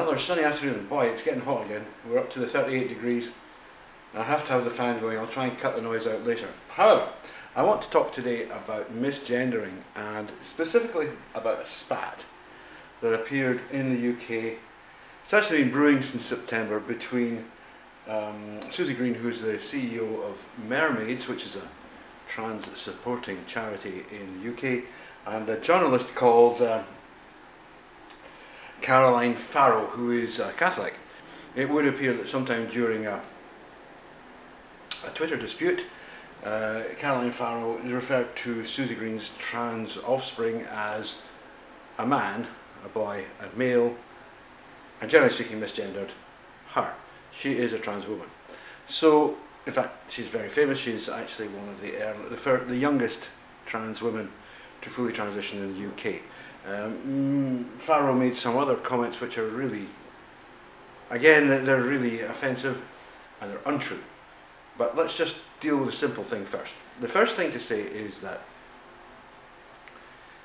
Another sunny afternoon. Boy, it's getting hot again. We're up to the 38 degrees. I have to have the fan going. I'll try and cut the noise out later. However, I want to talk today about misgendering, and specifically about a spat that appeared in the UK. It's actually been brewing since September between Susie Green, who's the CEO of Mermaids, which is a trans supporting charity in the UK, and a journalist called Caroline Farrow, who is a Catholic. It would appear that sometime during a Twitter dispute, Caroline Farrow referred to Susie Green's trans offspring as a man, a boy, a male, and generally speaking misgendered her. She is a trans woman. So, in fact, she's very famous. She's actually one of the youngest trans women to fully transition in the UK. Farrow made some other comments which are really, again, they're really offensive and they're untrue. But let's just deal with the simple thing first. The first thing to say is that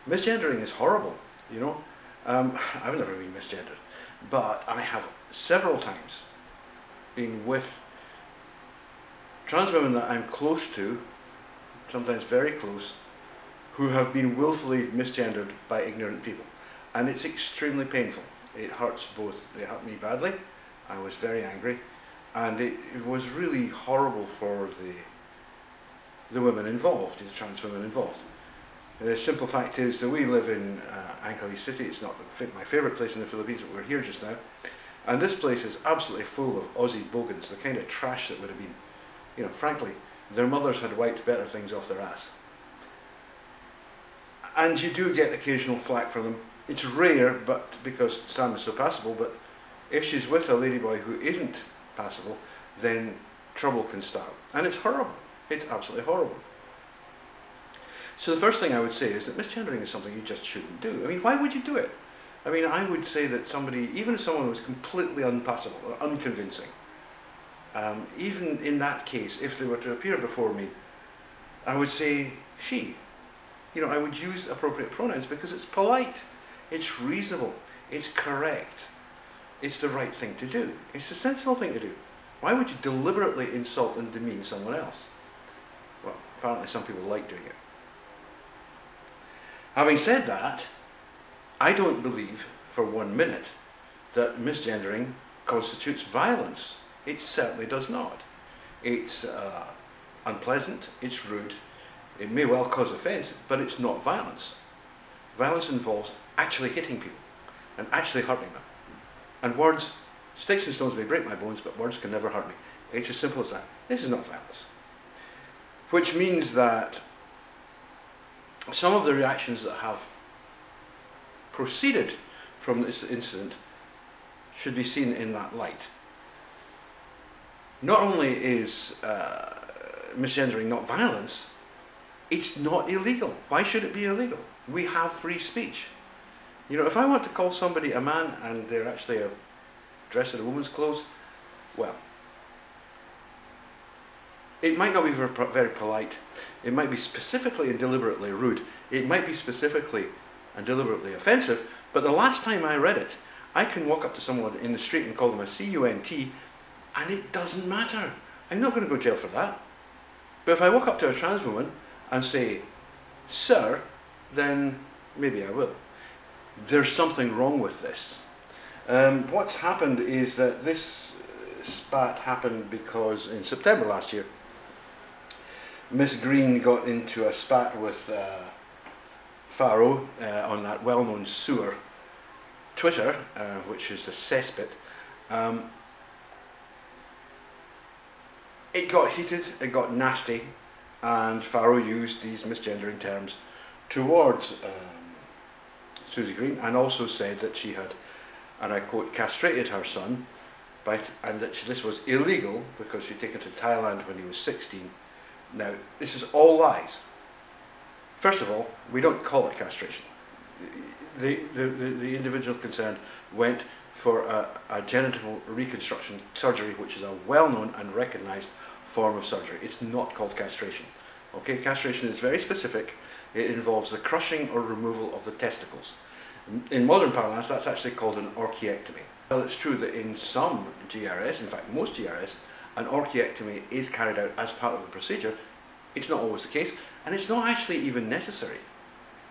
misgendering is horrible, you know. I've never been misgendered, but I have several times been with trans women that I'm close to, sometimes very close, who have been willfully misgendered by ignorant people. And it's extremely painful. It hurts both. It hurt me badly. I was very angry. And it was really horrible for the women involved, the trans women involved. The simple fact is that we live in Angeles City. It's not my favourite place in the Philippines, but we're here just now. And this place is absolutely full of Aussie bogans, the kind of trash that would have been, you know, frankly, their mothers had wiped better things off their ass. And you do get occasional flack from them. It's rare, but because Sam is so passable, but if she's with a ladyboy who isn't passable, then trouble can start. And it's horrible. It's absolutely horrible. So the first thing I would say is that misgendering is something you just shouldn't do. I mean, why would you do it? I mean, I would say that somebody, even if someone was completely unpassable or unconvincing, even in that case, if they were to appear before me, I would say she. You know, I would use appropriate pronouns because it's polite, it's reasonable, it's correct, it's the right thing to do, it's the sensible thing to do. Why would you deliberately insult and demean someone else? Well, apparently some people like doing it. Having said that, I don't believe for 1 minute that misgendering constitutes violence. It certainly does not. It's unpleasant, it's rude, it may well cause offence, but it's not violence. Violence involves actually hitting people and actually hurting them. And words, sticks and stones may break my bones, but words can never hurt me. It's as simple as that. This is not violence. Which means that some of the reactions that have proceeded from this incident should be seen in that light. Not only is misgendering not violence, it's not illegal. Why should it be illegal? We have free speech. You know, if I want to call somebody a man and they're actually dressed in a woman's clothes, well, it might not be very polite. It might be specifically and deliberately rude. It might be specifically and deliberately offensive, but the last time I read it, I can walk up to someone in the street and call them a cunt, and it doesn't matter. I'm not going to go to jail for that. But if I walk up to a trans woman and say, sir, then maybe I will. There's something wrong with this. What's happened is that this spat happened because in September last year, Miss Green got into a spat with Farrow on that well-known sewer Twitter, which is a cesspit. It got heated, it got nasty, and Farrow used these misgendering terms towards Susie Green, and also said that she had, and I quote, castrated her son, and that this was illegal because she'd taken him to Thailand when he was 16. Now, this is all lies. First of all, we don't call it castration. The individual concerned went for a genital reconstruction surgery, which is a well-known and recognised form of surgery. It's not called castration. Okay, castration is very specific. It involves the crushing or removal of the testicles. In modern parlance, that's actually called an orchiectomy. Well, it's true that in some GRS, in fact most GRS, an orchiectomy is carried out as part of the procedure. It's not always the case, and it's not actually even necessary.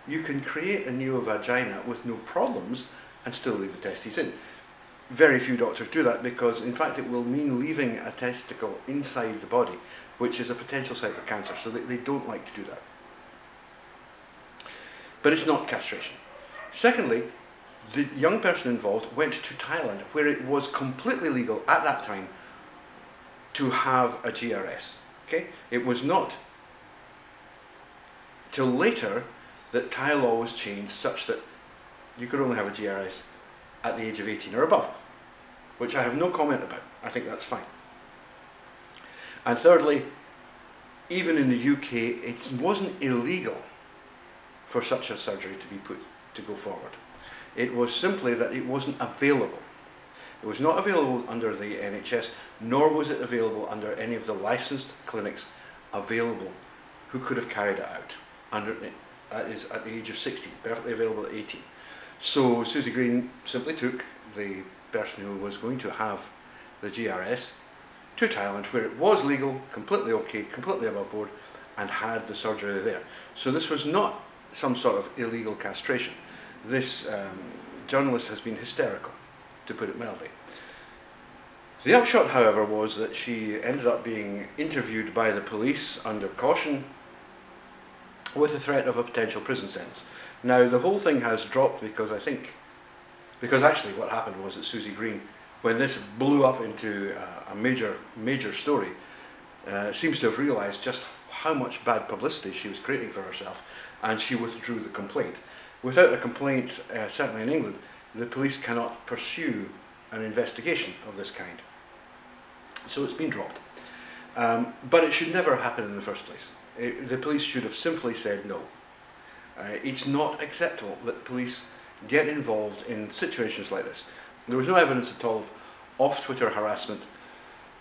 You can create a neovagina with no problems and still leave the testes in. Very few doctors do that because, in fact, it will mean leaving a testicle inside the body, which is a potential site for cancer, so they don't like to do that. But it's not castration. Secondly, the young person involved went to Thailand, where it was completely legal at that time to have a GRS. Okay? It was not till later that Thai law was changed such that you could only have a GRS at the age of 18 or above, which I have no comment about. I think that's fine. And thirdly, even in the UK, it wasn't illegal for such a surgery to go forward. It was simply that it wasn't available. It was not available under the NHS, nor was it available under any of the licensed clinics available who could have carried it out. That is at the age of 16, perfectly available at 18. So Susie Green simply took the person who was going to have the GRS to Thailand, where it was legal, completely okay, completely above board, and had the surgery there. So this was not some sort of illegal castration. This journalist has been hysterical, to put it mildly. The upshot, however, was that she ended up being interviewed by the police under caution with the threat of a potential prison sentence. Now, the whole thing has dropped because actually what happened was that Susie Green, when this blew up into a major story, seems to have realised just how much bad publicity she was creating for herself, and she withdrew the complaint. Without a complaint, certainly in England, the police cannot pursue an investigation of this kind. So it's been dropped. But it should never happen in the first place. The police should have simply said no. It's not acceptable that police get involved in situations like this. There was no evidence at all of off-Twitter harassment,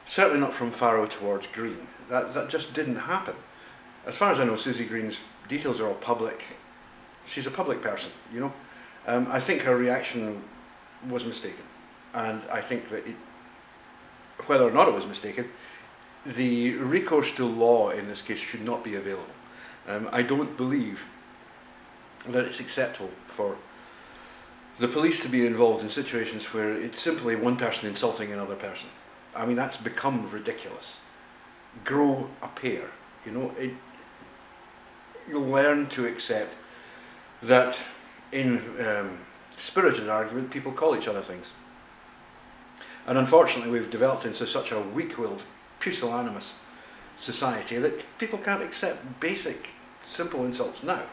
certainly not from Farrow towards Green. That just didn't happen. As far as I know, Susie Green's details are all public. She's a public person, you know. I think her reaction was mistaken, and I think that whether or not it was mistaken, the recourse to law in this case should not be available. I don't believe that it's acceptable for the police to be involved in situations where it's simply one person insulting another person. I mean, that's become ridiculous. Grow a pair, you know. You'll learn to accept that in spirited argument people call each other things. And unfortunately we've developed into such a weak-willed, pusillanimous society that people can't accept basic, simple insults now.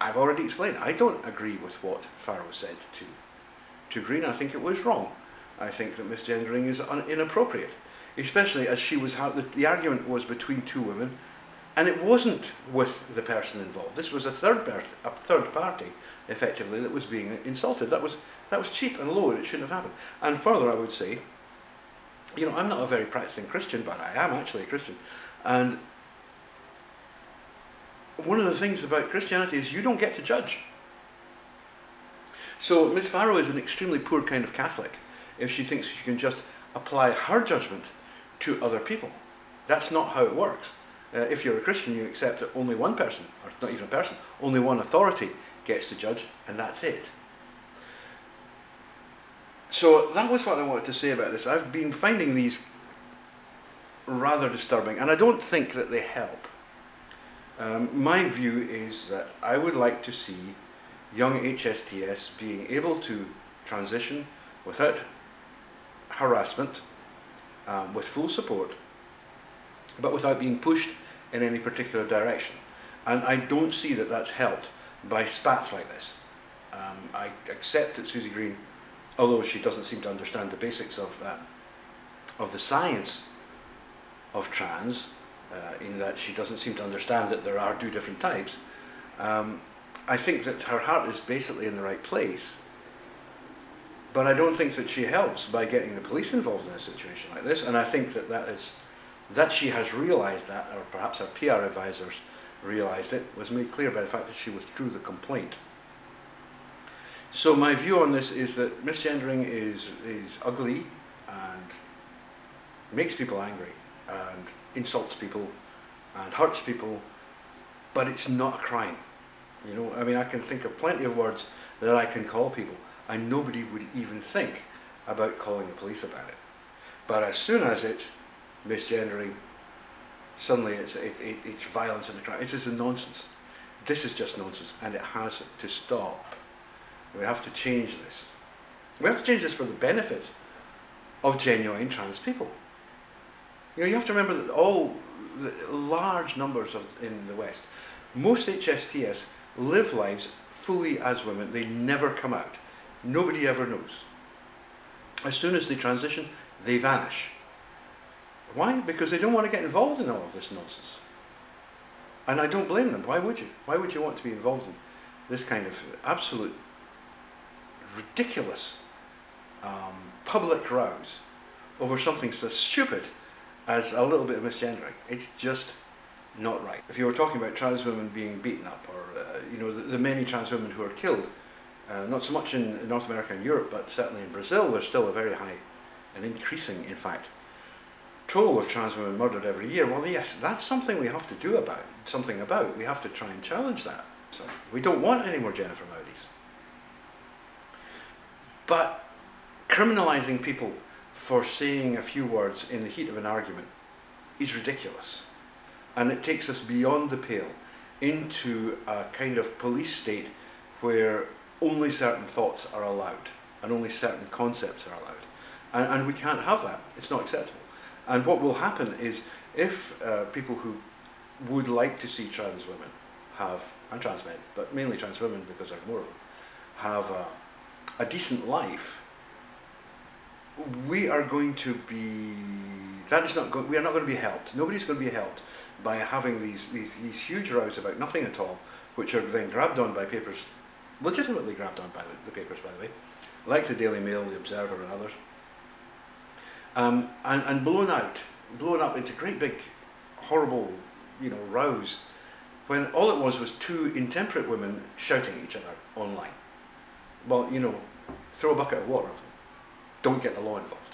I've already explained, I don't agree with what Farrow said to Green. I think it was wrong. I think that misgendering is inappropriate, especially as the argument was between two women, and it wasn't with the person involved. This was a third party, effectively, that was being insulted. That was cheap and low, and it shouldn't have happened. And further, I would say, you know, I'm not a very practicing Christian, but I am actually a Christian. And one of the things about Christianity is you don't get to judge. So Miss Farrow is an extremely poor kind of Catholic if she thinks she can just apply her judgment to other people. That's not how it works. If you're a Christian, you accept that only one person, or not even a person, only one authority gets to judge, and that's it. So that was what I wanted to say about this. I've been finding these rather disturbing, and I don't think that they help. My view is that I would like to see young HSTS being able to transition without harassment, with full support, but without being pushed in any particular direction. And I don't see that that's helped by spats like this. I accept that Susie Green, although she doesn't seem to understand the basics of the science of trans, in that she doesn't seem to understand that there are two different types, I think that her heart is basically in the right place. But I don't think that she helps by getting the police involved in a situation like this, and I think that she has realised that, or perhaps her PR advisors realised it, was made clear by the fact that she withdrew the complaint. So my view on this is that misgendering is ugly and makes people angry and insults people and hurts people, but it's not a crime. You know, I mean, I can think of plenty of words that I can call people and nobody would even think about calling the police about it. But as soon as it's misgendering, suddenly it's violence and a crime. It's just a nonsense. This is just nonsense, and it has to stop. We have to change this. We have to change this for the benefit of genuine trans people. You know, you have to remember that all the large numbers in the West, most HSTS live lives fully as women. They never come out. Nobody ever knows. As soon as they transition, they vanish. Why? Because they don't want to get involved in all of this nonsense. And I don't blame them. Why would you? Why would you want to be involved in this kind of absolute ridiculous public rows over something so stupid as a little bit of misgendering? It's just not right. If you were talking about trans women being beaten up, or you know, the many trans women who are killed, not so much in North America and Europe, but certainly in Brazil, there's still a very high, and increasing in fact, toll of trans women murdered every year. Well, yes, that's something we have to do something about. We have to try and challenge that. So we don't want any more Jennifer Mowdies. But criminalising people for saying a few words in the heat of an argument is ridiculous. And it takes us beyond the pale into a kind of police state where only certain thoughts are allowed and only certain concepts are allowed. And we can't have that. It's not acceptable. And what will happen is, if people who would like to see trans women have, and trans men, but mainly trans women because there are more of them, have a decent life, we are going to be, we are not going to be helped. Nobody's going to be helped by having these huge rows about nothing at all, which are then grabbed on by papers, legitimately grabbed on by the papers, by the way, like the Daily Mail, the Observer and others, and blown up into great big, horrible, you know, rows, when all it was two intemperate women shouting at each other online. Well, you know, throw a bucket of water at them. Don't get the law involved.